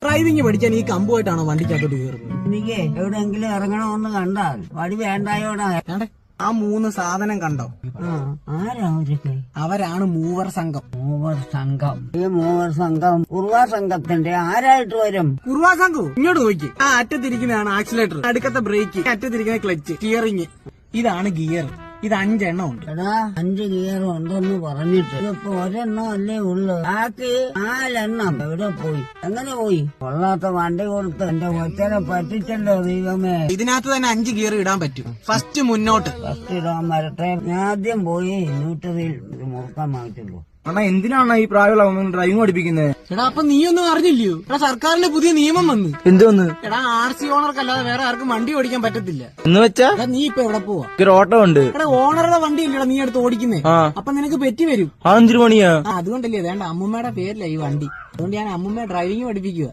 Driving പഠിക്കാൻ ഈ കമ്പുമായിട്ടാണോ വണ്ടിക്കകത്തോട്ട് കയറുന്നത്? എനിക്ക് എവിടെയെങ്കിലും ഇറങ്ങണമെന്ന് കണ്ടാൽ വടി വേണ്ടായോടാ. ആ 3 സാധനം കണ്ടോ? ആരാ അവരൊക്കെ? അവരാണ് മൂവർ സംഘം. മൂവർ സംഘം. ഈ മൂവർ സംഘം കുറുവാ സംഘത്തിന്റെ ആരായിട്ട് വരും? കുറുവാ സംഘം ഇങ്ങോട്ട് നോക്കി. ആ അറ്റത്തിരിക്കുന്നതാണ് ആക്സിലേറ്റർ, അടുക്കത്തെ ബ്രേക്ക്, അറ്റത്തിരിക്കുന്ന ക്ലച്ച്, സ്റ്റിയറിംഗ്. ഇതാണ് ഗിയർ. ഇത് 5 എണ്ണം ഉണ്ട്. എടാ 5 ഗിയർ ഉണ്ടെന്ന് പറഞ്ഞിട്ട് ഇതിപ്പോ ഒരെണ്ണം അല്ലേ ഉള്ളു. ബാക്കി 4 എണ്ണം എവിടെ പോയി? എങ്ങനെ പോയി? കൊള്ളാത്ത വണ്ടി കൊടുത്ത് എന്റെ കൊച്ചനെ പറ്റിച്ചല്ലോ ദൈവമേ. ഇതിനകത്ത് തന്നെ 5 ഗിയർ ഇടാൻ പറ്റും. ഫസ്റ്റ് മുന്നോട്ട്. ഫസ്റ്റ് ഇടാൻ വരട്ടെ. ഞാൻ ആദ്യം പോയി ന്യൂട്രലിൽ ഒരു മുറുക്കാൻ വാങ്ങിച്ചുള്ളൂ. അണ്ണാ എന്തിനാണ് ഈ പ്രായമുള്ള ഡ്രൈവിംഗ് പഠിപ്പിക്കുന്നത്? എടാ അപ്പൊ നീ ഒന്നും അറിഞ്ഞില്ലയോ? എടാ സർക്കാരിന്റെ പുതിയ നിയമം വന്ന്. എന്തോന്ന്? എടാ RC ഓണർക്കല്ലാതെ വേറെ ആർക്കും വണ്ടി ഓടിക്കാൻ പറ്റത്തില്ല. എന്ന് വെച്ചാ എടാ നീ ഇപ്പൊ എവിടെ പോവാ? ഒരു ഓട്ടോ ഉണ്ട്. എടാ ഓണറുടെ വണ്ടി ഇല്ലടാ നീ അടുത്ത് ഓടിക്കുന്നേ. അപ്പൊ നിനക്ക് പെറ്റി വരും. ആ 5 മണിയാ. അതുകൊണ്ടല്ലേ വേണ്ട അമ്മൂമ്മയുടെ പേരില്ല ഈ വണ്ടി. അതുകൊണ്ട് ഞാൻ അമ്മൂമ്മയെ ഡ്രൈവിംഗ് പഠിപ്പിക്കുക.